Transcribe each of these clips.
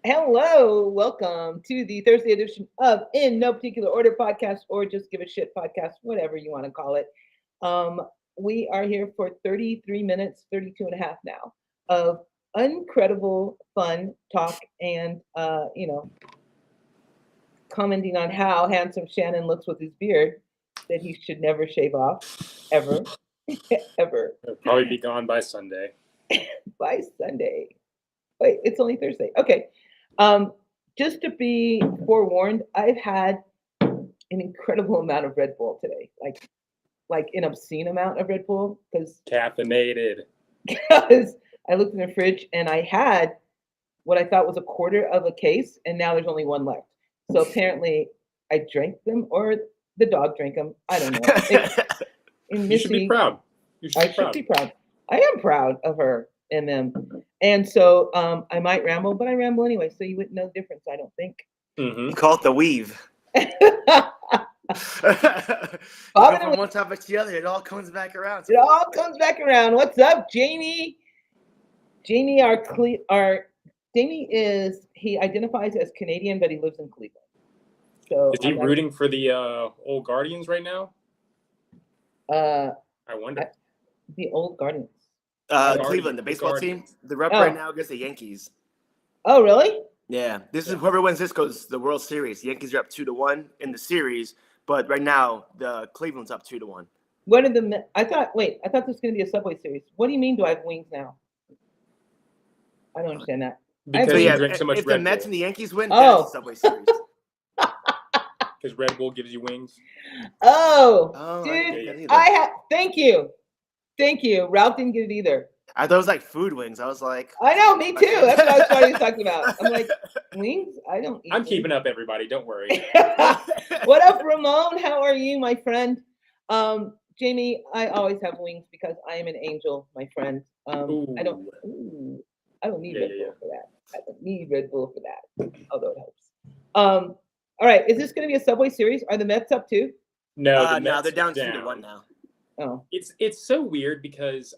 Hello, welcome to the Thursday edition of In No Particular Order podcast, or just give a shit podcast, whatever you want to call it. Um, we are here for 33 minutes, 32 and a half now, of incredible fun talk and, commenting on how handsome Shannon looks with his beard that he should never shave off, ever, ever, It'll probably be gone by Sunday. by Sunday. Wait, it's only Thursday. Okay. Um, just to be forewarned, I've had an incredible amount of Red Bull today, like an obscene amount of Red Bull, Caffeinated. because I looked in the fridge and I had what I thought was a quarter of a case, and now there's only one left. So apparently, I drank them, or the dog drank them. I don't know. You should be proud. You should I be should proud. be proud. I am proud of her and them. And so I might ramble, but I ramble anyway, so you wouldn't know the difference, I don't think. Mm-hmm. You call it the weave. Bobbing Go and from one topic to the other, it all comes back around. It all comes back around. What's up, Jamie? Jamie, he identifies as Canadian, but he lives in Cleveland. So Is he rooting for the old Guardians right now? I wonder. The old Guardians. Cleveland, the baseball team. Guardians. The rep Oh. right now against the Yankees. Oh, really? Yeah, this is whoever wins this goes to the World Series. The Yankees are up 2-1 in the series, but right now the Cleveland's up 2-1. What are the? I thought this was going to be a Subway Series. What do you mean? Do I have wings now? I don't understand that. Because So you yeah, drink so much if the Red Mets Bull. and the Yankees win, Oh. that's the Subway Series. Because Red Bull gives you wings. Oh, Oh, I dude, didn't get that either. I have. Thank you. Ralph didn't get it either. I thought it was like food wings. I was like, I know, me too. That's what I thought he was talking about. I'm like, wings? I don't eat I'm wings. keeping up, everybody. Don't worry. What up, Ramon? How are you, my friend? Jamie, I always have wings because I am an angel, my friend. I don't need Red Bull for that. I don't need Red Bull for that, although it helps. All right, is this going to be a Subway Series? Are the Mets up too? No, the no, Mets they're down are 2-1 now. Oh, It's so weird because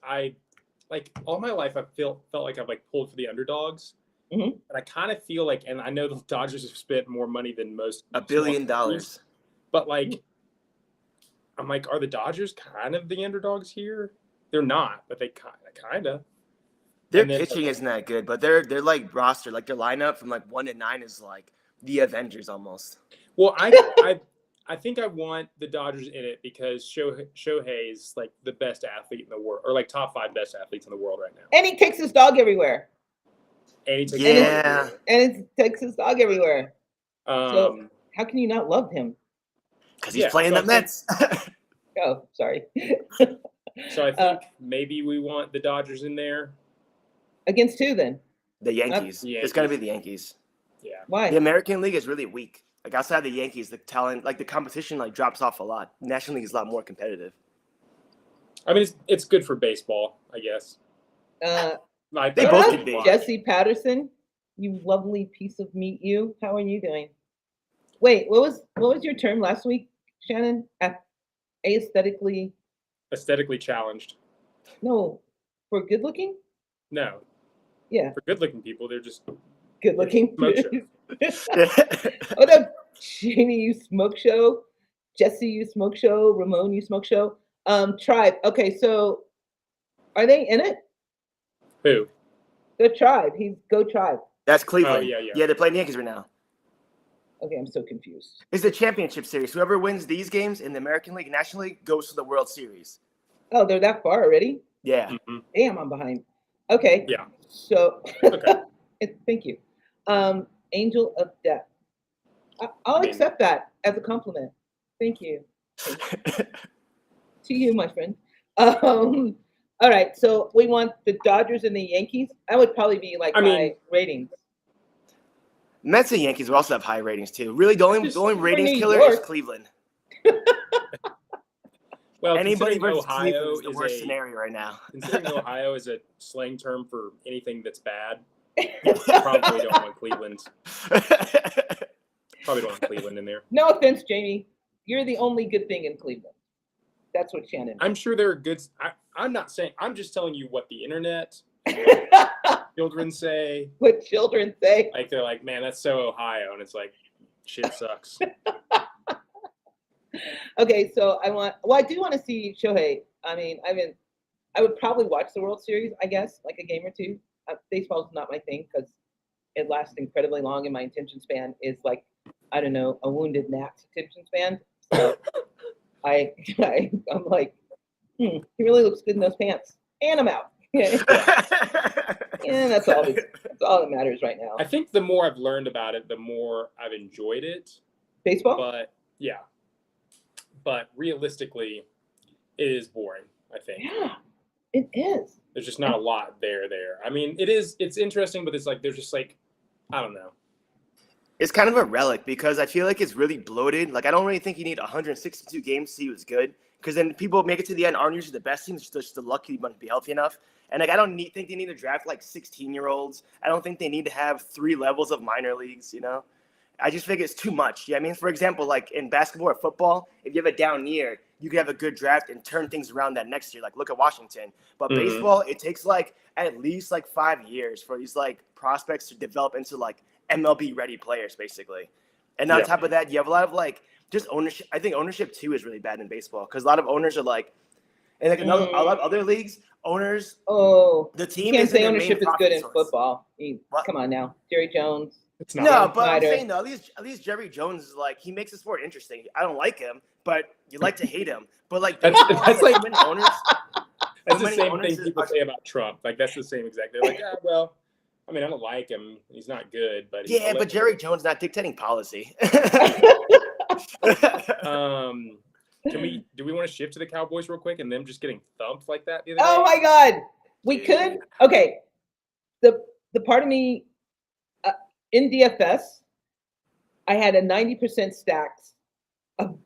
all my life I felt like I've pulled for the underdogs. Mhm. And I kind of feel like, and I know the Dodgers have spent more money than most. $1 billion. But I'm like, are the Dodgers kind of the underdogs here? They're not, but they kind of. Their And then- pitching isn't that good, but their like roster, like their lineup from like 1 to 9 is like the Avengers almost. Well, I think I want the Dodgers in it because Shohei is like the best athlete in the world, or like top 5 best athletes in the world right now. and he takes his dog everywhere. And he takes Yeah. And he takes his dog everywhere. So Um, how can you not love him? Because he's Yeah, playing so the I Mets. Oh, sorry. so I think maybe we want the Dodgers in there. Against who then? The Yankees. Yankees. It's going to be the Yankees. Yeah. Why? The American League is really weak. Like outside the Yankees, the talent, like the competition, like drops off a lot. National League is a lot more competitive. I mean, it's good for baseball, I guess. They both can be. Jesse Patterson, you lovely piece of meat. You. How are you doing? Wait, what was your term last week, Shannon? Aesthetically? Aesthetically challenged. No, for good looking. No. Yeah, For good-looking people, they're just good looking. smoke show. What up, Jamie? You smoke show. Jesse, you smoke show. Ramon, you smoke show. Tribe. Okay, so are they in it? Who? The Tribe. He's Go Tribe. That's Cleveland. Oh, yeah. Yeah, they're playing the Yankees right now. Okay, I'm so confused. It's the championship series. Whoever wins these games in the American League and National League goes to the World Series. Oh, they're that far already? Yeah. Mm-hmm. Damn, I'm behind. Okay. Yeah. So, Okay. thank you. Angel of Death. I'll accept that as a compliment. Thank you. To you, my friend. All right. So we want the Dodgers and the Yankees. That would probably be like my ratings. Mets and Yankees will also have high ratings too. Really, the only for ratings New killer York. is Cleveland. Well, Anybody considering versus Ohio Cleveland is the is worst a scenario right now. considering Ohio is a slang term for anything that's bad, probably don't want Cleveland. Probably don't want Cleveland in there. No offense, Jamie. You're the only good thing in Cleveland. That's what Shannon. I'm sure there are good. I'm not saying. I'm just telling you what the internet. You're children say. What children say. Like they're like, man, that's so Ohio, and it's like, shit sucks. Okay, so I do want to see Shohei. I mean, I would probably watch the World Series, I guess, like a game or two. Baseball's not my thing because it lasts incredibly long, and my attention span is like, I don't know, a wounded gnat's attention span. So I'm like, he really looks good in those pants, and I'm out. And that's all that matters right now. I think the more I've learned about it, the more I've enjoyed it. Baseball? But yeah. But realistically, it is boring, I think. Yeah, it is. There's just not a lot there. I mean, it's interesting, but it's like, there's just like, I don't know. It's kind of a relic because I feel like it's really bloated. Like, I don't really think you need 162 games to see who's good. Because then people make it to the end, aren't usually the best teams, just the lucky ones to be healthy enough. And like, I don't think they need to draft like 16-year-olds. I don't think they need to have 3 levels of minor leagues, you know? I just think it's too much. Yeah, I mean, for example, like in basketball or football, if you have a down year, you can have a good draft and turn things around that next year. Like, look at Washington. But baseball, it takes like at least like 5 years for these like prospects to develop into like MLB ready players, basically. And on top of that, you have a lot of like just ownership. I think ownership too is really bad in baseball because a lot of owners are like, and like a lot of other leagues, owners. Oh, the team you can't is say ownership is good in source. Football. Come on now, Jerry Jones. It's not. No, but I'm Snyder. saying though, at least Jerry Jones is like, he makes the sport interesting. I don't like him, but you like to hate him. But like That's like many owners. That's the many same owners thing people say about Trump. Like, that's the same exact. They're like, yeah, well, I mean, I don't like him. He's not good, but Yeah, but Jerry Jones not dictating policy. Do we want to shift to the Cowboys real quick and them just getting thumped like that the other day? Oh my God, we could. Okay, the part of me in DFS, I had a 90% stacks of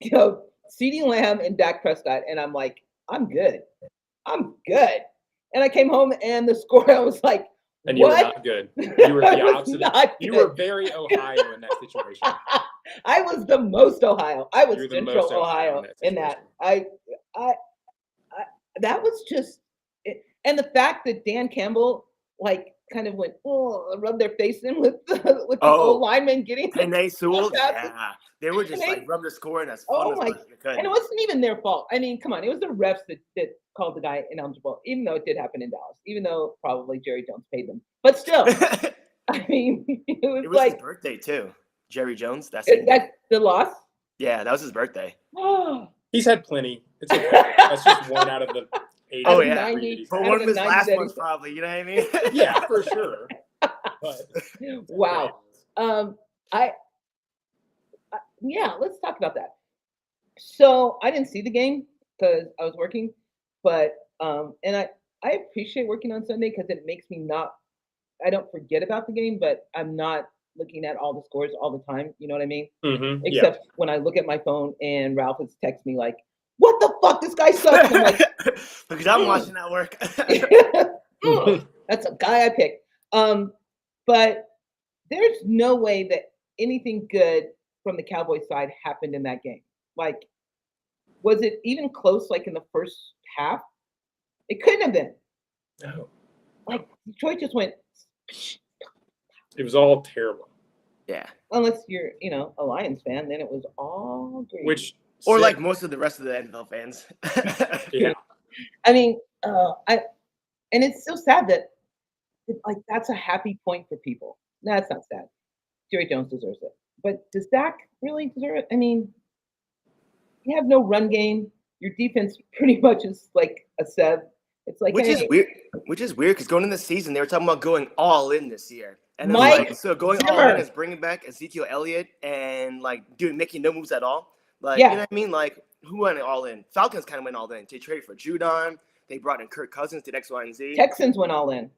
CeeDee Lamb and Dak Prescott, and I'm like, I'm good. And I came home and the score, I was like, and you were not good. You were the opposite. You were good. very Ohio in that situation. I was the most Ohio. I was You're the Central most Ohio in that. situation. I that was just, and the fact that Dan Campbell like kind of went, rubbed their face in with the old lineman getting Penei Sewell, passes. yeah, they were just like rub the score and as fun Oh as my! much as they could. And it wasn't even their fault. I mean, come on, it was the refs that called the guy ineligible, even though it did happen in Dallas, even though probably Jerry Jones paid them. But still, I mean, it was like his birthday too. Jerry Jones, that's the loss. Yeah, that was his birthday. He's had plenty. It's okay. That's just one out of the 80. Oh yeah, 90, but out one of of the his 90 last that ones probably. You know what I mean? Yeah, for sure. But, Wow. Yeah, let's talk about that. So I didn't see the game because I was working, but and I appreciate working on Sunday because it makes me I don't forget about the game, but I'm not looking at all the scores all the time. You know what I mean? Mm-hmm, Except when I look at my phone and Ralph has texted me like, "What the fuck? This guy sucks." And I'm like, because I'm watching that work. That's a guy I picked. But there's no way that anything good from the Cowboys side happened in that game. Like, was it even close? Like in the first half, it couldn't have been. No. Like Detroit just went. It was all terrible. Yeah. Unless you're, a Lions fan, then it was all green. Or like most of the rest of the NFL fans. Yeah. I mean, and it's so sad that that's a happy point for people. No, it's not sad. Jerry Jones deserves it. But does Dak really deserve it? I mean, you have no run game. Your defense pretty much is like a Sev. It's like Which is weird because going into the season, they were talking about going all in this year. And so going all in is bringing back Ezekiel Elliott and like making no moves at all. Like, you know what I mean? Like, who went all in? Falcons kind of went all in. They traded for Judon. They brought in Kirk Cousins, did X, Y, and Z. Texans went all in.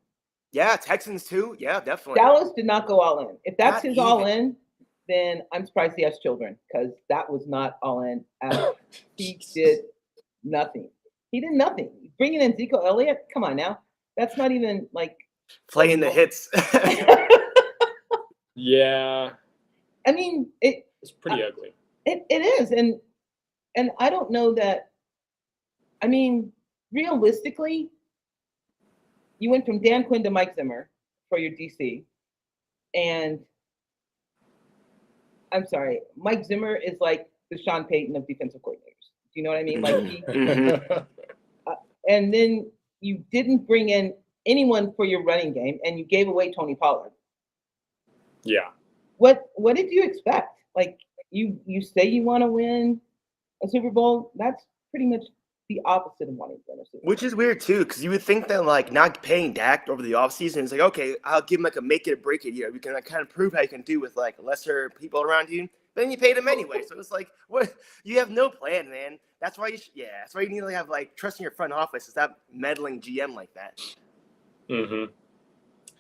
Yeah, Texans too. Yeah, definitely. Dallas did not go all in. If that's Not his even. all in, then I'm surprised he has children because that was not all in. He did nothing. He did nothing. Bringing in Ezekiel Elliott? Come on now. That's not even like playing the hits. Yeah. I mean, It's pretty ugly. It is. And I don't know that. I mean, realistically, you went from Dan Quinn to Mike Zimmer for your DC, and I'm sorry, Mike Zimmer is like the Sean Payton of defensive coordinators. Do you know what I mean? Like and then you didn't bring in anyone for your running game, and you gave away Tony Pollard. Yeah. What did you expect? Like you say you want to win a Super Bowl. That's pretty much the opposite of wanting to win a Super Bowl. Which is weird too, because you would think that like not paying Dak over the offseason is like, okay, I'll give him like a make it or break it year. We can like kind of prove how you can do with like lesser people around you. But then you paid him anyway, so it's like, what? You have no plan, man. That's why that's why you need to have like trust in your front office. Stop meddling GM like that. Mm-hmm.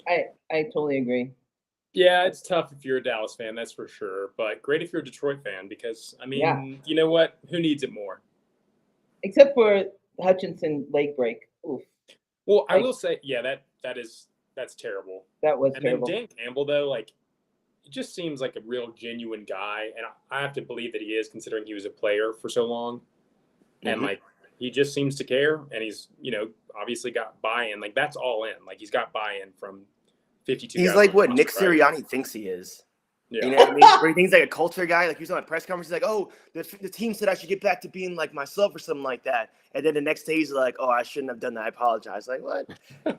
I totally agree. Yeah, it's tough if you're a Dallas fan, that's for sure. But great if you're a Detroit fan, because I mean, you know what? Who needs it more? Except for Hutchinson leg break. Oof. Well, I will say, that's terrible. That was and terrible. And then Dan Campbell, though, like, it just seems like a real genuine guy, and I have to believe that he is, considering he was a player for so long, and like he just seems to care, and he's obviously got buy-in. Like that's all in. Like he's got buy-in from 52. He's like what Nick Sirianni thinks he is. Yeah. You know what I mean? Where he thinks like a culture guy. Like he was on a press conference, he's like, "Oh, the team said I should get back to being like myself or something like that." And then the next day he's like, "Oh, I shouldn't have done that. I apologize." Like what?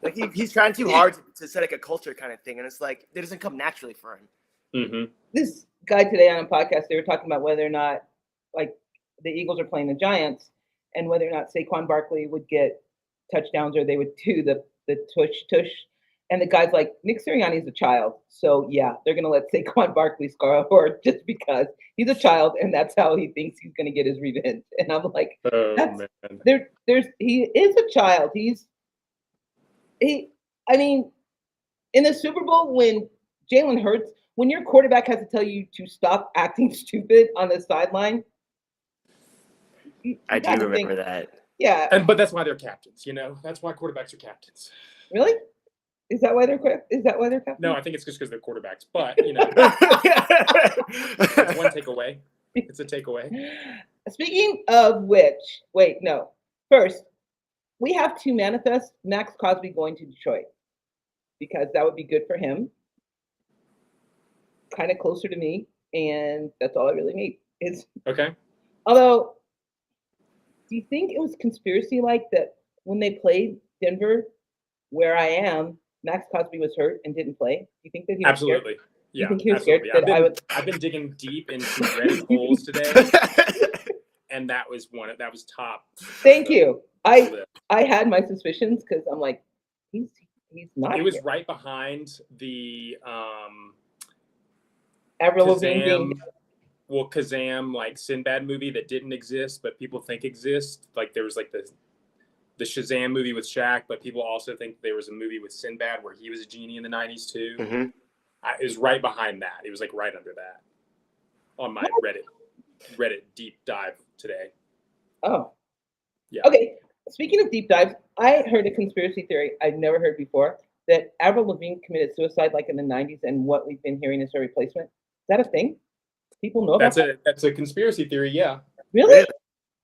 Like he's trying too hard to set like a culture kind of thing, and it's like it doesn't come naturally for him. Mm-hmm. This guy today on a podcast, they were talking about whether or not like the Eagles are playing the Giants, and whether or not Saquon Barkley would get touchdowns or they would do the tush. And the guy's like, Nick Sirianni's a child. So, yeah, they're going to let Saquon Barkley score just because he's a child and that's how he thinks he's going to get his revenge. And I'm like, man. He is a child. I mean, in the Super Bowl, when Jalen Hurts, when your quarterback has to tell you to stop acting stupid on the sideline. I do remember that. Yeah. But that's why they're captains, That's why quarterbacks are captains. Really? Is that why they're captains? No, I think it's just because they're quarterbacks. But it's one takeaway. It's a takeaway. Speaking of which, wait, no. First, we have to manifest Max Crosby going to Detroit because that would be good for him. Kind of closer to me, and that's all I really need. Is okay. Although, do you think it was conspiracy like that when they played Denver, where I am? Max Crosby was hurt and didn't play. Do you think that he was absolutely? Scared? Yeah, you think he was absolutely. Scared that I've been digging deep into Reddit holes today, and that was top. Thank you. I had my suspicions because I'm like, he's not. It was right behind the Avril Lavigne. Well, Kazam, like Sinbad movie that didn't exist, but people think exists. Like there was like the Shazam movie with Shaq, but people also think there was a movie with Sinbad where he was a genie in the 90s too. Mm-hmm. It was right behind that. It was like right under that on my Reddit deep dive today. Oh. Yeah. Okay. Speaking of deep dives, I heard a conspiracy theory I'd never heard before that Avril Lavigne committed suicide like in the 90s and what we've been hearing is her replacement. Is that a thing? People know about that? That's a conspiracy theory, yeah. Really?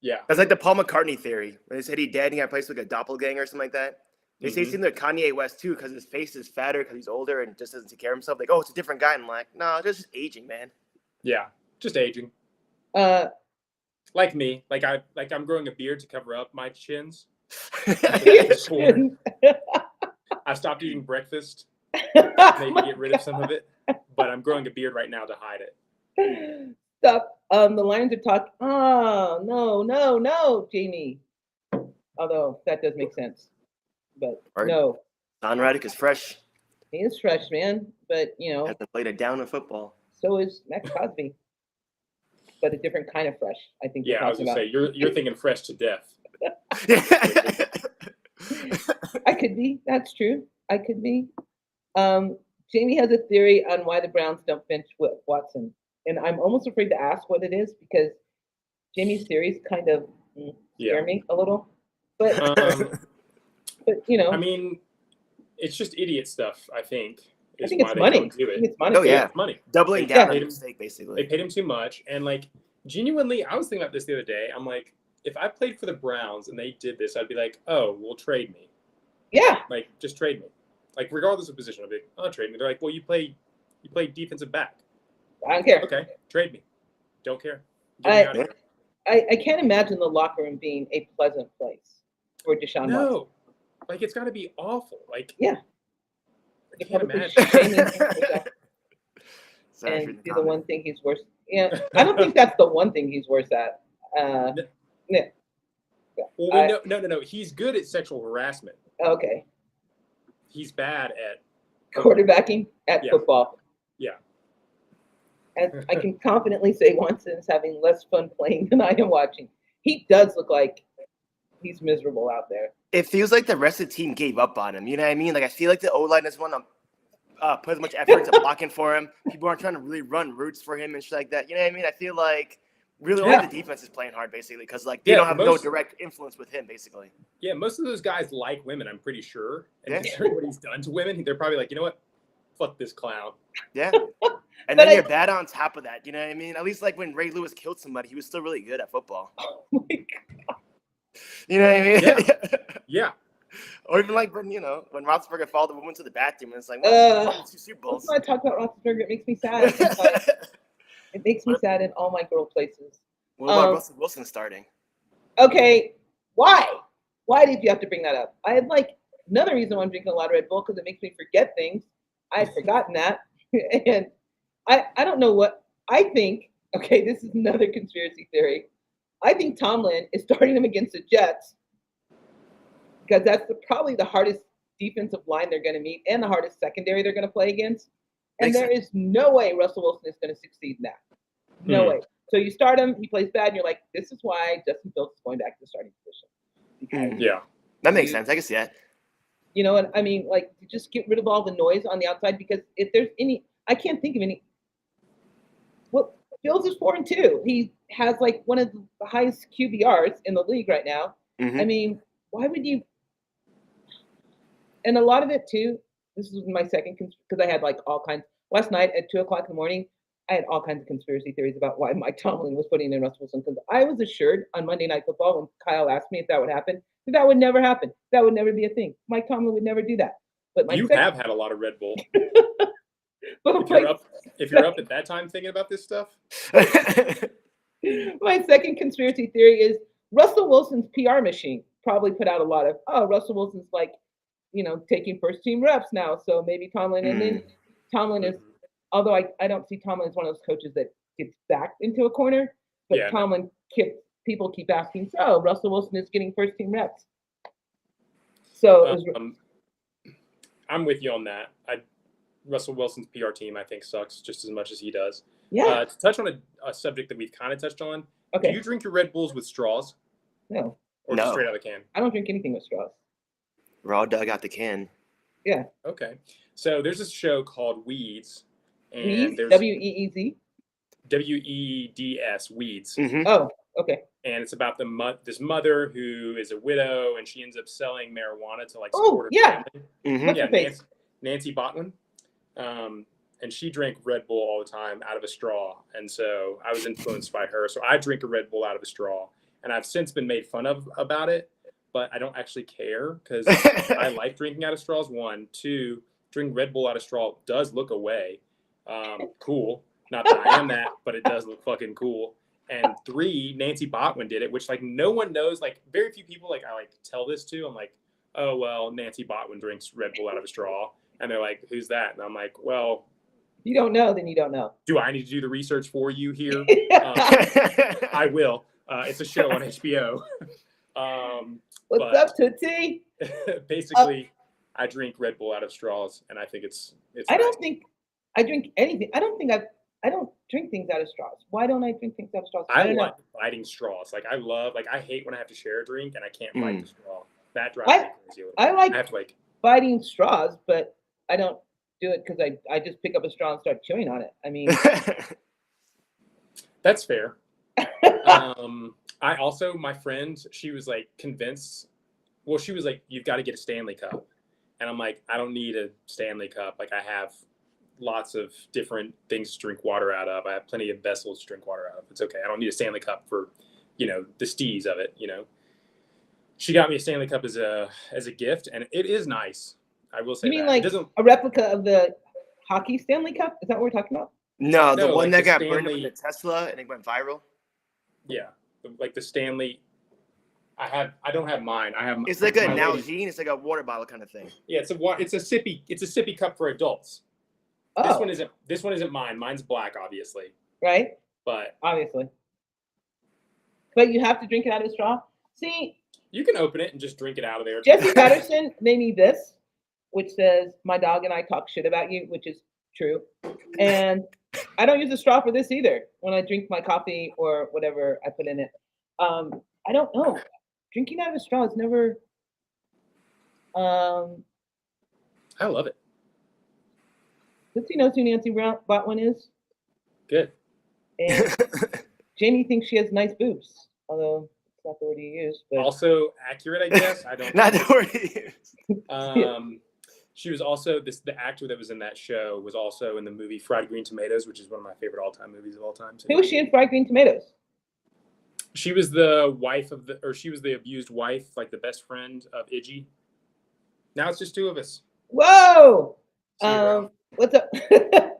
Yeah. That's like the Paul McCartney theory. When they said he dead and he got replaced with like a doppelganger or something like that. They say it's similar to Kanye West too, because his face is fatter because he's older and just doesn't take care of himself. Like, oh, it's a different guy. And I'm like, no, it's just aging, man. Yeah, just aging. Like me. Like I'm growing a beard to cover up my chins. I stopped eating breakfast. Maybe get rid of some of it. But I'm growing a beard right now to hide it. Stop. The Lions are talking. Oh, no, Jamie. Although that does make sense. But no. Don Raddick is fresh. He is fresh, man. But, hasn't played a down in football. So is Max Crosby. But a different kind of fresh, I think. Yeah, I was going to say, you're thinking fresh to death. I could be. That's true. I could be. Jamie has a theory on why the Browns don't bench Watson. And I'm almost afraid to ask what it is because Jamie's theories kind of scare me a little. But, I mean, it's just idiot stuff, I think. I think it's money. Do it. It's money. Oh, yeah. It's money. Doubling down on a mistake, basically. They paid him too much. And, like, genuinely, I was thinking about this the other day. I'm like, if I played for the Browns and they did this, I'd be like, oh, well, trade me. Yeah. Like, just trade me. Like, regardless of position, I'll be like, oh, trade me. They're like, well, you play defensive back. I don't care. Okay, trade me. Don't care. Get me out of here. I can't imagine the locker room being a pleasant place for Deshaun Watson. No, like it's got to be awful. Like, yeah, I can't imagine. And do the one thing he's worse. Yeah, I don't think that's the one thing he's worse at. Yeah. Well, no. He's good at sexual harassment. Okay. He's bad at quarterbacking at football. Yeah. And I can confidently say Watson's having less fun playing than I am watching. He does look like he's miserable out there. It feels like the rest of the team gave up on him. You know what I mean? Like, I feel like the O-line doesn't want to put as much effort into blocking for him. People aren't trying to really run routes for him and shit like that. You know what I mean? I feel like really only the defense is playing hard, basically, because like they don't have no direct influence with him, basically. Yeah, most of those guys like women, I'm pretty sure. And considering what he's done to women, they're probably like, you know what? Fuck this clown. Yeah. And then you're bad on top of that. You know what I mean? At least like when Ray Lewis killed somebody, he was still really good at football. Oh my God. You know what I mean? Yeah. Yeah. Or even like when, you know, when Roethlisberger followed the woman to the bathroom and it's like, well, 2 Super Bowls. When I talk about Roethlisberger, it makes me sad. It makes me sad in all my girl places. What about Russell Wilson starting? Okay. Why? Why did you have to bring that up? I had like another reason why I'm drinking a lot of Red Bull, because it makes me forget things. I had forgotten that. And I don't know what I think. Okay, this is another conspiracy theory. I think Tomlin is starting them against the Jets because that's probably the hardest defensive line they're going to meet and the hardest secondary they're going to play against. And there is no way Russell Wilson is going to succeed in that. No way. So you start him, he plays bad, and you're like, this is why Justin Fields is going back to the starting position. Yeah. That makes sense. I can see that. You know what I mean? Like, just get rid of all the noise on the outside, because if there's any, I can't think of any. Well, Fields is 4-2. He has like one of the highest QBRs in the league right now. I mean, why would you? And a lot of it too. This is my second, because I had like all kinds. Last night at 2:00 in the morning, I had all kinds of conspiracy theories about why Mike Tomlin was putting in Russell Wilson. Because I was assured on Monday Night Football when Kyle asked me if that would happen, that would never happen. That would never be a thing. Mike Tomlin would never do that. But you have had a lot of Red Bull. But if you're up at that time thinking about this stuff. My second conspiracy theory is Russell Wilson's PR machine probably put out a lot of, Russell Wilson's like, you know, taking first team reps now. So maybe Tomlin, and then Tomlin is, although I don't see Tomlin as one of those coaches that gets backed into a corner, but Tomlin people keep asking, so Russell Wilson is getting first team reps. So I'm with you on that. Russell Wilson's PR team, I think, sucks just as much as he does. Yeah. To touch on a subject that we've kind of touched on, do you drink your Red Bulls with straws? No. Or just straight out of the can? I don't drink anything with straws. Raw dug out the can. Yeah. Okay. So there's this show called Weeds. And Weeds? WEEZ? WEDS, Weeds. Oh, okay. And it's about this mother who is a widow, and she ends up selling marijuana to like support her family. Yeah, Nancy Botwin. And she drank Red Bull all the time out of a straw. And so I was influenced by her. So I drink a Red Bull out of a straw. And I've since been made fun of about it, but I don't actually care because I like drinking out of straws. 1, 2, drinking Red Bull out of straw does look away. Cool. Not that I am that, but it does look fucking cool. And 3, Nancy Botwin did it, which like no one knows. Like very few people I like tell this to. I'm like, oh, well, Nancy Botwin drinks Red Bull out of a straw. And they're like, who's that? And I'm like, well. You don't know, then you don't know. Do I need to do the research for you here? I will. It's a show on HBO. What's up, Tootsie? Basically, I drink Red Bull out of straws, and I think it's. I don't think I drink anything. I don't drink things out of straws. Why don't I drink things out of straws? I like biting straws. Like I hate when I have to share a drink and I can't bite the straw. That drives me crazy. I have to like biting straws, but I don't do it because I just pick up a straw and start chewing on it. I mean, that's fair. I also, my friend, she was like convinced. Well, she was like, "You've got to get a Stanley Cup," and I'm like, "I don't need a Stanley Cup. Like, I have lots of different things to drink water out of. I have plenty of vessels to drink water out of. It's okay. I don't need a Stanley Cup for, the steez of it. She got me a Stanley Cup as a gift, and it is nice. I will say You mean that. like a replica of the hockey Stanley Cup? Is that what we're talking about? No, the No, one like that the got burned up in Stanley- the Tesla and it went viral. Yeah, like the Stanley. I don't have mine. I have. It's like a my lady's- Nalgene. It's like a water bottle kind of thing. Yeah, it's a sippy cup for adults. Oh, This one isn't mine. Mine's black, obviously, right. but Obviously. But you have to drink it out of a straw. See, you can open it and just drink it out of there. Jesse Patterson made me this, which says, "My dog and I talk shit about you," which is true. And I don't use a straw for this either when I drink my coffee or whatever I put in it. I don't know. Drinking out of a straw is never. I love it. Tootsie knows who Nancy Botwin is, Good. and Jamie thinks she has nice boobs, although it's not the word you use. But Also accurate, I guess. I don't. Not the word he used. She was also the actor that was in that show was also in the movie Fried Green Tomatoes, which is one of my favorite all-time movies of all time. who was she in Fried Green Tomatoes? She was the wife of she was the abused wife, like the best friend of Iggy. Now it's just two of us. Whoa! See you, Ralph. What's up?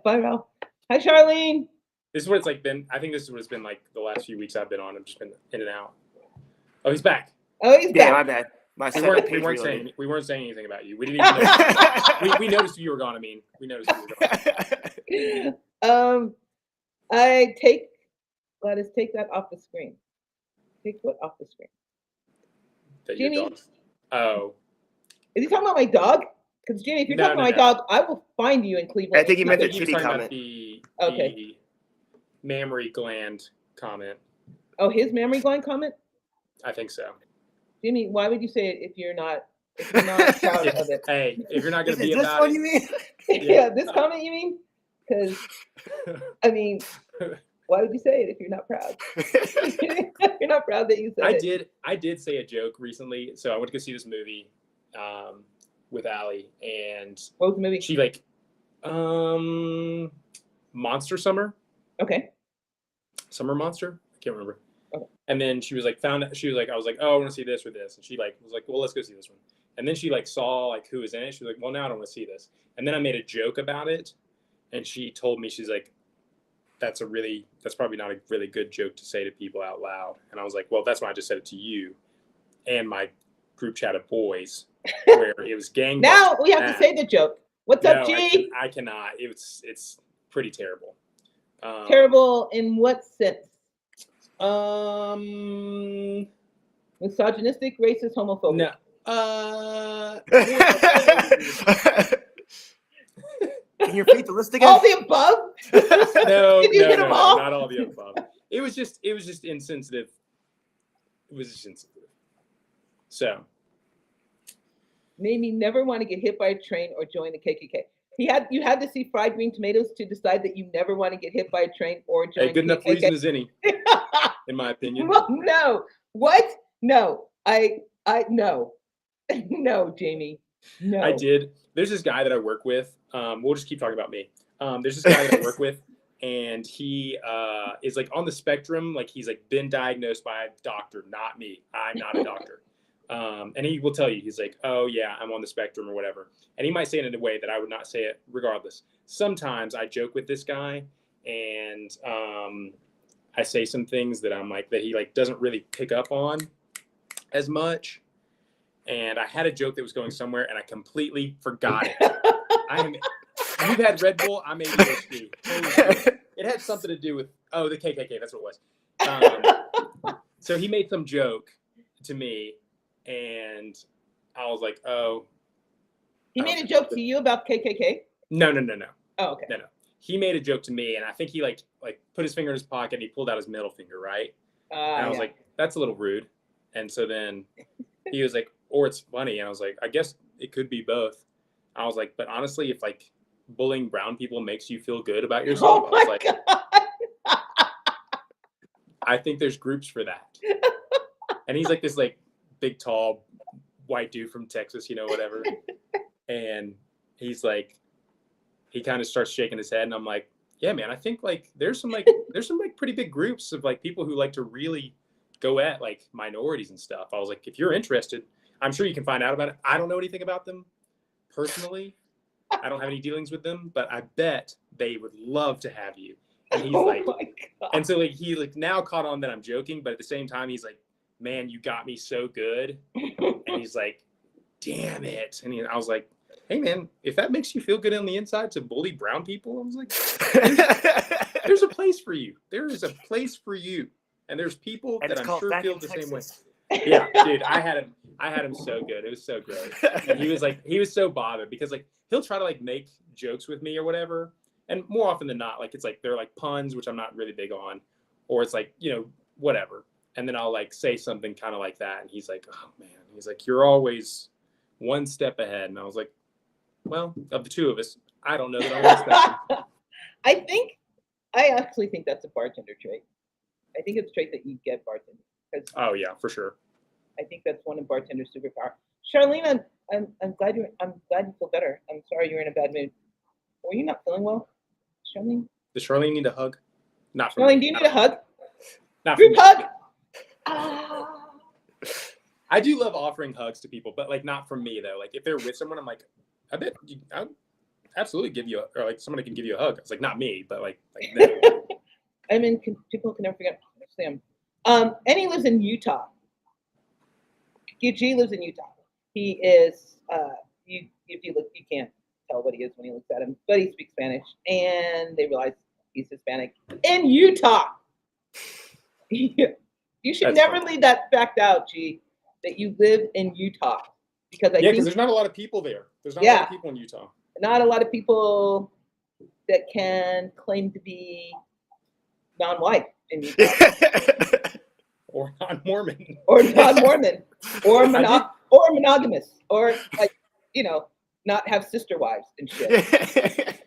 Bye, Ralph. Hi, Charlene. This is what it's like been. I think this is what it's been like the last few weeks I've been on. I've just been in and out. Oh, he's back. Oh, he's Yeah, back. my bad. My We second weren't, page reloaded. we weren't saying anything about you. We didn't even know. we noticed you were gone. I mean, we noticed you were gone. Gladys, take that off the screen. Take what off the screen? That your Jimmy? dog's- Oh, Is he talking about my dog? Because Jimmy, if you're No, talking no, about no. my dog, I will find you in Cleveland. I think he I meant think the he was titty talking about comment. Okay. the mammary gland comment. Oh, his mammary gland comment? I think so. Jimmy, why would you say it if you're not proud of it? Hey, if you're not going Is to it be this about one it, you mean? Yeah, this comment you mean? Because I mean, why would you say it if you're not proud? You're not proud that you said it. I did say a joke recently. So I went to go see this movie with Allie, and What was the movie? she like Monster Summer. Okay. Summer Monster? I can't remember. Okay. And then she was like, I was like, oh, I want to see this or this. And she like was like, well, let's go see this one. And then she like saw like who was in it. She was like, well, now I don't want to see this. And then I made a joke about it. And she told me, she's like, that's probably not a really good joke to say to people out loud. And I was like, well, that's why I just said it to you and my group chat of boys where it was gang. Now we have to say the joke. What's up, G? I cannot. It's pretty terrible. Terrible in what sense? Misogynistic, racist, homophobic. No. Can you repeat the list again? All the above? No, Did you hit no, them all? not all the above. It was just insensitive. It was just insensitive. So Made me never want to get hit by a train or join the KKK. You had to see Fried Green Tomatoes to decide that you never want to get hit by a train or join a good enough KKK. reason as any, in my opinion. Well, no. What? No. No. No, Jamie. No. I did. There's this guy that I work with. We'll just keep talking about me. There's this guy that I work with, and he is like on the spectrum. Like he's like been diagnosed by a doctor, not me. I'm not a doctor. And he will tell you, he's like, oh yeah, I'm on the spectrum or whatever. And he might say it in a way that I would not say it regardless. Sometimes I joke with this guy and I say some things that I'm like, that he like doesn't really pick up on as much. And I had a joke that was going somewhere and I completely forgot it. You've had Red Bull, I'm ADHD. It had something to do with, the KKK, that's what it was. So he made some joke to me and I was like, oh. He made a joke to you about KKK? No. Oh, okay. No. He made a joke to me and I think he like put his finger in his pocket and he pulled out his middle finger, right? And I was like, that's a little rude. And so then he was like, or it's funny. And I was like, I guess it could be both. I was like, but honestly, if like bullying brown people makes you feel good about yourself, Oh I was my like, God. I think there's groups for that. And he's like this like big, tall, white dude from Texas, whatever. And he's like, he kind of starts shaking his head and I'm like, yeah, man, I think like there's some pretty big groups of like people who like to really go at like minorities and stuff. I was like, if you're interested, I'm sure you can find out about it. I don't know anything about them personally. I don't have any dealings with them, but I bet they would love to have you. And he's like, my God. and so like he like now caught on that I'm joking, but at the same time he's like, man, you got me so good. And he's like, damn it. And I was like, hey man, if that makes you feel good on the inside to bully brown people, I was like, there's a place for you. There is a place for you. And there's people And that it's I'm called sure back feel in the same way. Texas. Yeah, dude, I had him so good. It was so great. And he was so bothered because like he'll try to like make jokes with me or whatever. And more often than not, like it's like they're like puns, which I'm not really big on, or it's like, you know, whatever. And then I'll like say something kind of like that. And he's like, oh man, he's like, you're always one step ahead. And I was like, well, of the two of us, I don't know that I'm one step. I actually think that's a bartender trait. I think it's a trait that you get bartending. Oh yeah, for sure. I think that's one of bartender's superpower. Charlene, I'm glad you feel better. I'm sorry you're in a bad mood. Were you not feeling well, Charlene? Does Charlene need a hug? Not from Charlene, me. do you need a hug? Not from Group me. hug. Ah. I do love offering hugs to people, but like not from me though. Like if they're with someone, I'm like, I'd absolutely give you or like somebody can give you a hug. It's like not me, but like them. I mean, people can never forget Sam. And he lives in Utah. G lives in Utah. He is if you look, you can't tell what he is when he looks at him, but he speaks Spanish, and they realize he's Hispanic in Utah. You should That's never funny. leave that fact out, G, that you live in Utah, because I Yeah, because think there's not a lot of people there. There's not a lot of people in Utah. not a lot of people that can claim to be non-white in Utah. Or non-Mormon. Or non-Mormon, or did- or monogamous, or like, you know, not have sister wives and shit.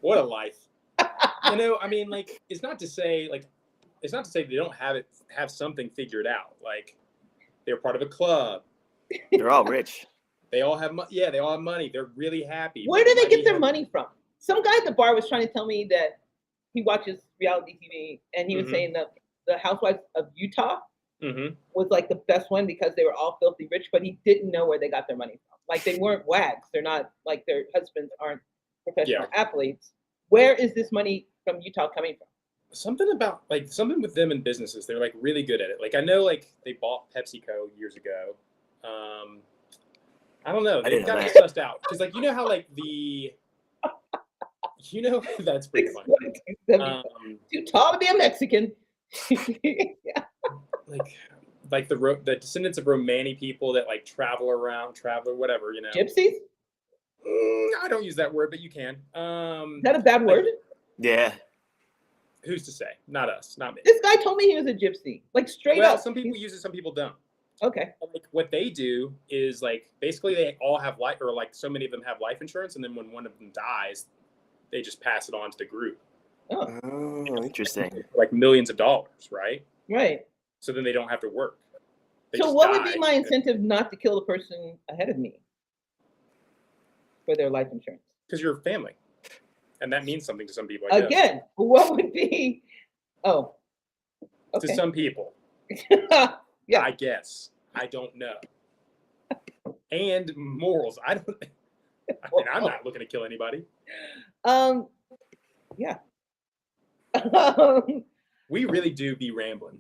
What a life. You know, I mean, like, it's not to say they don't have something figured out. Like, they're part of a club. They're all rich. They all have money. Yeah, they all have money. They're really happy. Where do they Might get be their happy. money from? Some guy at the bar was trying to tell me that he watches reality TV, and he was Mhm. saying that the Housewives of Utah Mm-hmm. was like the best one because they were all filthy rich, but he didn't know where they got their money from. Like, they weren't wags. They're not, like, their husbands aren't professional athletes. Where is this money from Utah coming from? Something with them in businesses. They're like really good at it. Like I know, like they bought PepsiCo years ago. I don't know. They've got it sussed out because, like, you know how like that's pretty funny. Too tall to be a Mexican. Yeah. Like the descendants of Romani people that like travel or whatever, you know. Gypsies? I don't use that word, but you can. Is that a bad word? Yeah. Who's to say? Not us, not me. This guy told me he was a gypsy. Like, straight Well, up. some people use it, some people don't. Okay. Like what they do is like basically they all have life, or like so many of them have life insurance, and then when one of them dies, they just pass it on to the group. Oh, interesting. Like millions of dollars, right? Right. So then they don't have to work. They So just what would die. be my incentive not to kill the person ahead of me for their life insurance? Because you're family, and that means something to some people. I guess. Again, what would be? Oh, To okay. some people, Yeah. I guess. I don't know. And morals. I mean, I'm not looking to kill anybody. Yeah. We really do be rambling.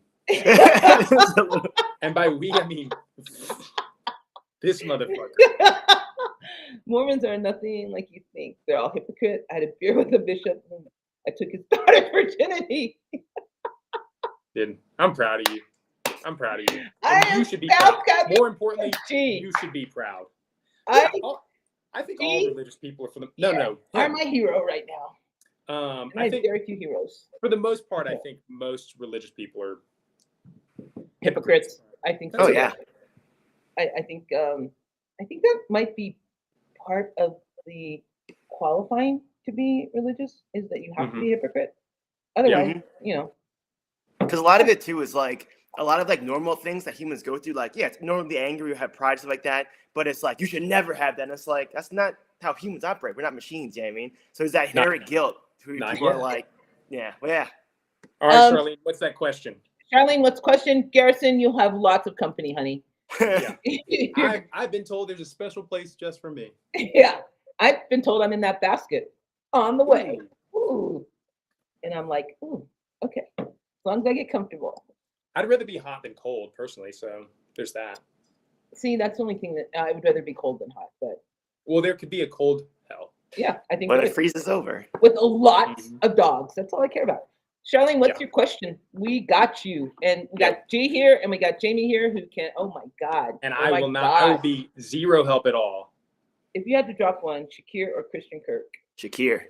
And by we, I mean this motherfucker. Mormons are nothing like you think. They're all hypocrite. I had a beer with a bishop. And I took his daughter's virginity. I'm proud of you. I'm proud of you. I And am you should be South proud. More importantly, Gee, you should be proud. I I think See? all religious people are for the no. are my hero right now. And I I have think very few heroes. for the most part, I think most religious people are Hypocrites. I think. Oh, yeah. I think that might be part of the qualifying to be religious is that you have to be a hypocrite. Otherwise, you know. Because a lot of it too is like a lot of like normal things that humans go through. Like, yeah, it's normally angry or have pride, stuff like that. But it's like you should never have that. And it's like that's not how humans operate. We're not machines. You know what I mean? So there's that inherent guilt. Who Not people yet. are like, yeah, well, yeah. All right, Charlene, what's that question? Charlene, what's question? Garrison, you'll have lots of company, honey. Yeah. I've been told there's a special place just for me. Yeah, I've been told I'm in that basket on the way. Ooh. And I'm like, ooh, okay, as long as I get comfortable. I'd rather be hot than cold, personally. So there's that. See, that's the only thing that I would rather be cold than hot. But Well, there could be a cold hell. yeah, I think When there it is. freezes over. With a lot of dogs. That's all I care about. Charlene, what's your question? We got you. And we got G here and we got Jamie here who can, oh my God. And oh I my will not, God. I will be zero help at all. If you had to drop one, Shakir or Christian Kirk? Shakir.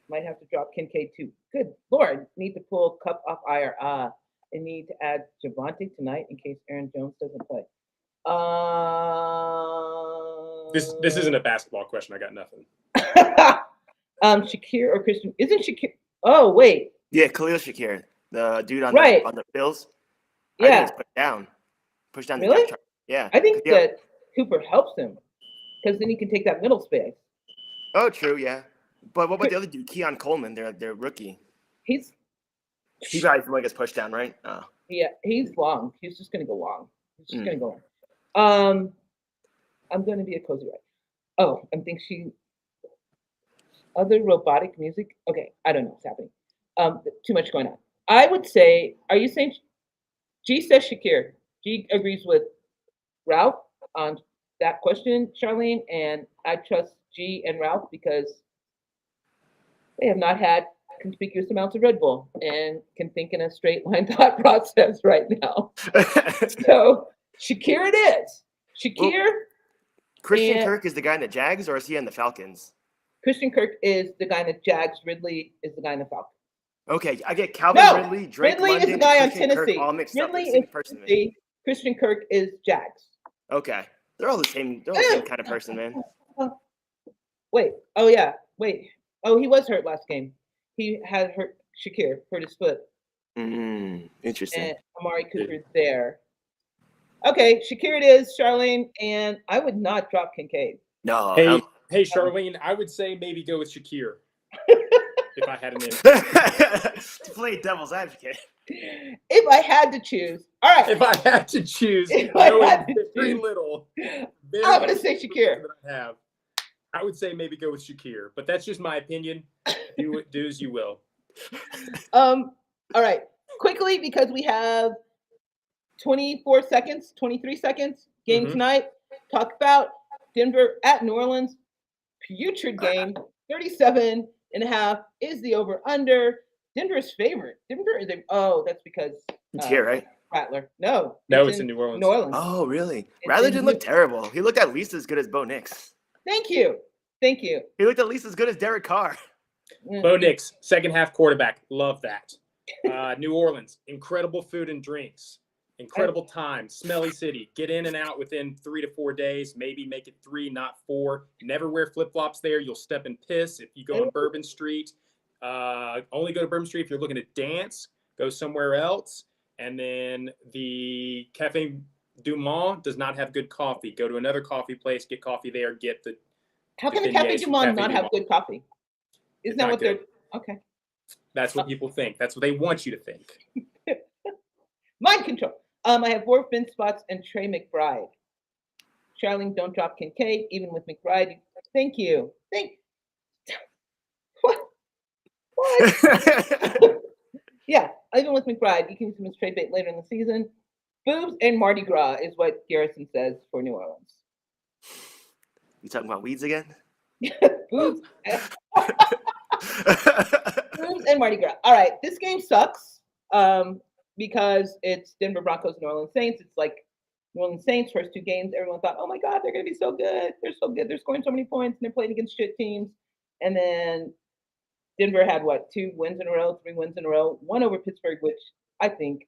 Might have to drop Kincaid too. Good Lord. Need to pull Cup off IR. I need to add Javonte tonight in case Aaron Jones doesn't play. This isn't a basketball question. I got nothing. Shakir or Christian? Isn't Shakir? Oh wait. Yeah, Khalil Shakir, the dude on the Bills. Yeah. I think he's pushed down the depth chart. Yeah. I think that Cooper helps him because then he can take that middle space. Oh, true. Yeah. But what about the other dude, Keon Coleman? Their rookie. He probably gets pushed down, right? Oh. Yeah, he's long. He's just gonna go long. He's just gonna go long. I'm gonna be a cozy right. Oh, I think other robotic music. Okay, I don't know what's happening. Too much going on. I would say, are you saying G says Shakir? G agrees with Ralph on that question, Charlene, and I trust G and Ralph because they have not had conspicuous amounts of Red Bull and can think in a straight line thought process right now. So Shakir it is. Shakir. Well, Christian Kirk is the guy in the Jags, or is he in the Falcons? Christian Kirk is the guy in the Jags. Ridley is the guy in the Falcons. Okay, I get Calvin Ridley, Drake Ridley London, is the guy on Christian Tennessee. Kirk all mixed Ridley up. is Tennessee. Christian Kirk is Jags. Okay, they're all the same. They're all the same kind of person, man. Wait. Oh yeah. Wait. Oh, he was hurt last game. He had hurt his foot. Interesting. And Amari Cooper's there. Okay, Shakir it is, Charlene, and I would not drop Kincaid. No. Hey, Charlene, I would say maybe go with Shakir if I had an in. To play devil's advocate. If I had to choose. All right. If I had to choose, very little. I'm going to say Shakir. I would say maybe go with Shakir, but that's just my opinion. Do as you will. All right. Quickly, because we have 23 seconds. Game tonight. Talk about Denver at New Orleans. Putrid game. 37.5 is the over-under. Denver's favorite. That's because it's here, right? Rattler. No, it's in New Orleans. Oh, really? Rattler didn't look terrible. He looked at least as good as Bo Nix. Thank you. He looked at least as good as Derek Carr. Bo Nix, second half quarterback. Love that. New Orleans, incredible food and drinks. Incredible time. Smelly city. Get in and out within 3 to 4 days. Maybe make it 3, not 4. Never wear flip-flops there. You'll step in piss if you go on Bourbon Street. Only go to Bourbon Street if you're looking to dance. Go somewhere else. And then the Cafe Du Monde does not have good coffee. Go to another coffee place. Get coffee there. How can the Cafe Du Monde not have good coffee? Isn't that what they're... Okay. That's what people think. That's what they want you to think. Mind control. I have 4 fin spots and Trey McBride. Charlene, don't drop Kincaid, even with McBride. Thank you. What? Yeah, even with McBride, you can use him as trade bait later in the season. Boobs and Mardi Gras is what Garrison says for New Orleans. You talking about weeds again? Boobs. Boobs and Mardi Gras. All right, this game sucks. Because it's Denver Broncos, New Orleans Saints. It's like New Orleans Saints, first 2 games, everyone thought, oh my God, they're going to be so good. They're so good. They're scoring so many points, and they're playing against shit teams. And then Denver had, 2 wins in a row, 3 wins in a row, 1 over Pittsburgh, which I think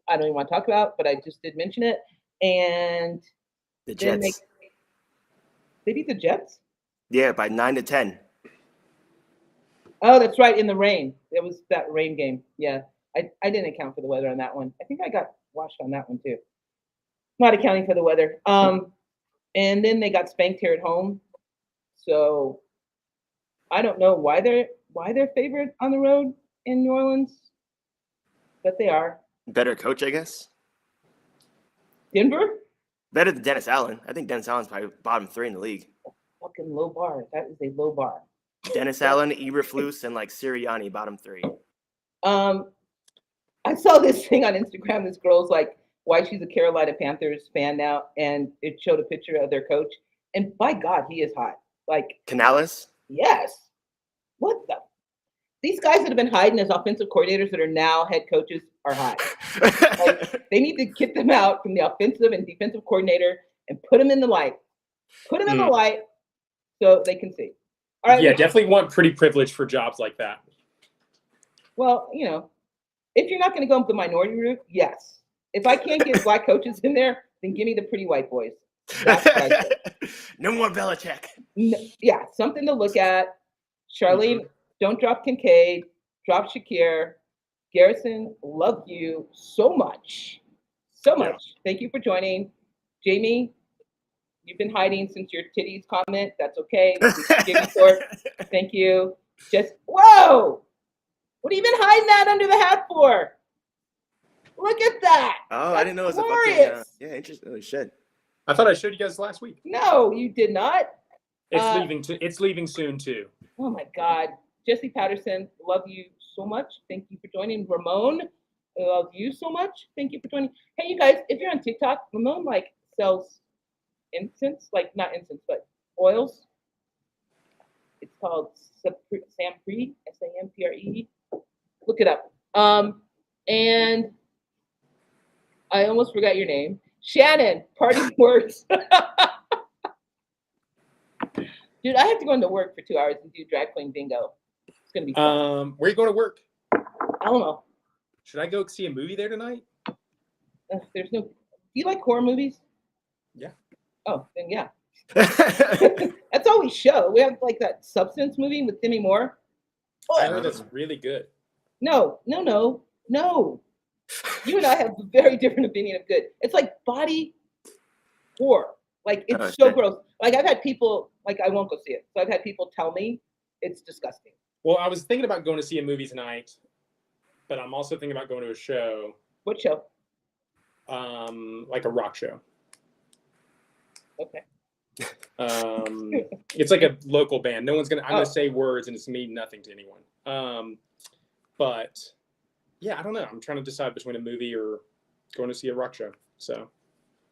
I don't even want to talk about, but I just did mention it. And the Jets. They beat the Jets? Yeah, by 9-10. Oh, that's right, in the rain. It was that rain game. Yeah. I didn't account for the weather on that one. I think I got washed on that one too. Not accounting for the weather. And then they got spanked here at home. So I don't know why they're favored on the road in New Orleans, but they are. Better coach, I guess. Denver? Better than Dennis Allen. I think Dennis Allen's probably bottom 3 in the league. Fucking low bar. That is a low bar. Dennis Allen, Eberflus, and like Sirianni, bottom 3. I saw this thing on Instagram. This girl's like, why she's a Carolina Panthers fan now, and it showed a picture of their coach. And by God, he is hot. Like Canales? Yes. What the? These guys that have been hiding as offensive coordinators that are now head coaches are hot. Like, they need to get them out from the offensive and defensive coordinator and put them in the light. Put them in the light so they can see. All right. Yeah, definitely want pretty privilege for jobs like that. Well, if you're not going to go with the minority route, yes. If I can't get black coaches in there, then give me the pretty white boys. That's what I say. No more Belichick. No, yeah, something to look at. Charlene, don't drop Kincaid. Drop Shakir. Garrison, love you so much. So much. Yeah. Thank you for joining. Jamie, you've been hiding since your titties comment. That's okay. Thank you. Whoa! What have you been hiding that under the hat for? Look at that. Oh, That's I didn't know it was glorious. a fucking, yeah, interesting. Oh, shit. I thought I showed you guys last week. No, you did not. It's leaving soon too. Oh my God. Jesse Patterson, love you so much. Thank you for joining. Ramon, love you so much. Thank you for joining. Hey, you guys, if you're on TikTok, Ramon sells incense, not incense, but oils. It's called Sampre, Sampre. Look it up. And I almost forgot your name. Shannon, party words. Dude, I have to go into work for 2 hours and do drag queen bingo. It's gonna be fun. Where are you going to work? I don't know. Should I go see a movie there tonight? There's no. Do you like horror movies? Yeah. Oh, then yeah. That's all we show. We have that Substance movie with Demi Moore. I heard that's really good. No. You and I have a very different opinion of good. It's like body horror. It's so gross. I've had people, I won't go see it. So I've had people tell me it's disgusting. Well, I was thinking about going to see a movie tonight, but I'm also thinking about going to a show. What show? Like a rock show. Okay. It's like a local band. No one's I'm gonna say words and it's mean nothing to anyone. But yeah, I don't know. I'm trying to decide between a movie or going to see a rock show. So.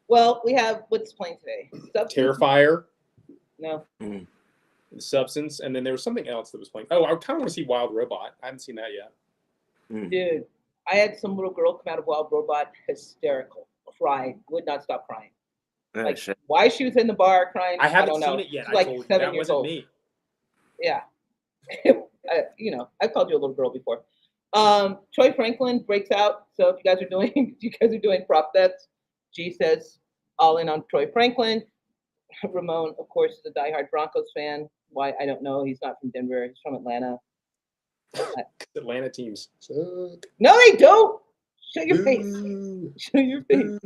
Well, we have what's playing today. Terrifier. No. Substance, and then there was something else that was playing. Oh, I kind of want to see Wild Robot. I haven't seen that yet. Dude, I had some little girl come out of Wild Robot, hysterical, cried, would not stop crying. Why she was in the bar crying? I haven't don't know. seen it yet. She's 7 years old. Me. Yeah. I've called you a little girl before. Troy Franklin breaks out. So if you guys are doing prop bets, G says all in on Troy Franklin. Ramon, of course, is a diehard Broncos fan. Why? I don't know. He's not from Denver. He's from Atlanta. Atlanta teams suck. No, they don't. Show your face. Show your face.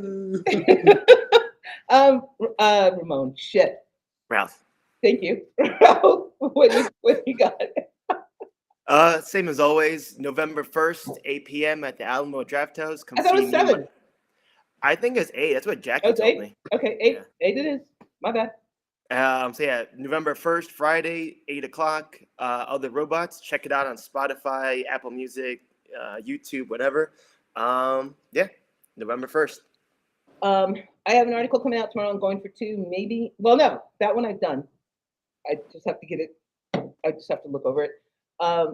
Ramon, shit. Ralph. Thank you. Ralph, what you got? Same as always. November 1st, 8 p.m. at the Alamo Draft House. I thought it was 7. I think it's 8. That's what Jackie told me. Okay, 8. Yeah. 8 it is. My bad. So yeah, November 1st, Friday, 8 o'clock. Other Robots. Check it out on Spotify, Apple Music, YouTube, whatever. Yeah, November 1st. I have an article coming out tomorrow. I'm going for 2, maybe. Well, no, that one I've done. I just have to get it. I just have to look over it. I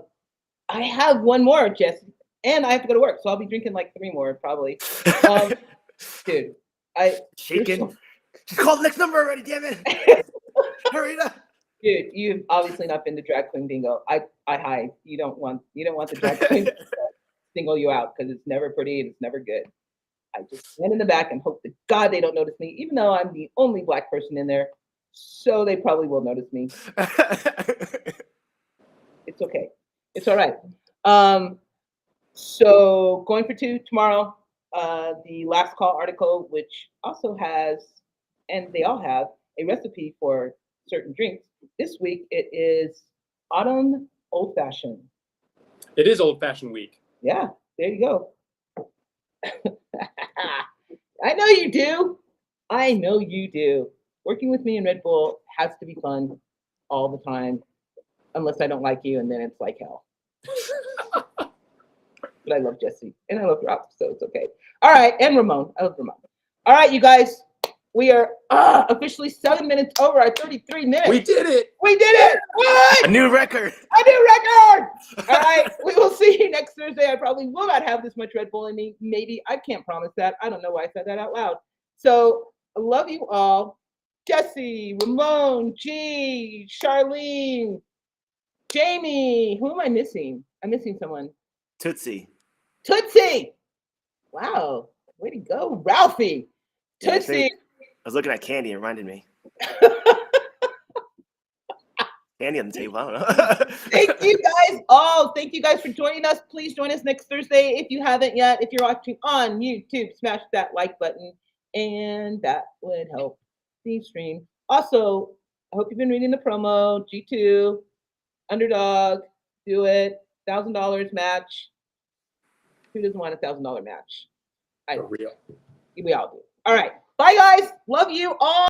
have 1 more, Jess, and I have to go to work, so I'll be drinking 3 more probably. Dude, shaking. Just call the next number already, damn it! Hurry up. Dude, you've obviously not been to drag queen bingo. I hide. You don't want the drag queen to single you out because it's never pretty and it's never good. I just stand in the back and hope to God they don't notice me, even though I'm the only black person in there. So they probably will notice me. It's okay. It's all right. So going for 2 tomorrow. The last call article, which also has, and they all have, a recipe for certain drinks. This week it is autumn old fashioned. It is old fashioned week. Yeah, there you go. I know you do. I know you do. Working with me in Red Bull has to be fun all the time, unless I don't like you, and then it's like hell. But I love Jesse and I love Rob, so it's okay. All right, and Ramon. I love Ramon. All right, you guys, we are officially 7 minutes over our 33 minutes. We did it. We did it. What? A new record. A new record. All right, we will see you next Thursday. I probably will not have this much Red Bull in me. Maybe. I can't promise that. I don't know why I said that out loud. So I love you all. Jesse, Ramon, G, Charlene, Jamie. Who am I missing? I'm missing someone. Tootsie. Tootsie. Wow. Way to go. Ralphie. Tootsie. I was looking at Candy. It reminded me. Candy on the table. I don't know. Thank you guys all. Thank you guys for joining us. Please join us next Thursday if you haven't yet. If you're watching on YouTube, smash that like button, and that would help the stream. Also, I hope you've been reading the promo. G2, Underdog, do it. $1,000 match. Who doesn't want a $1,000 match? I know. For real. We all do. All right. Bye, guys. Love you all.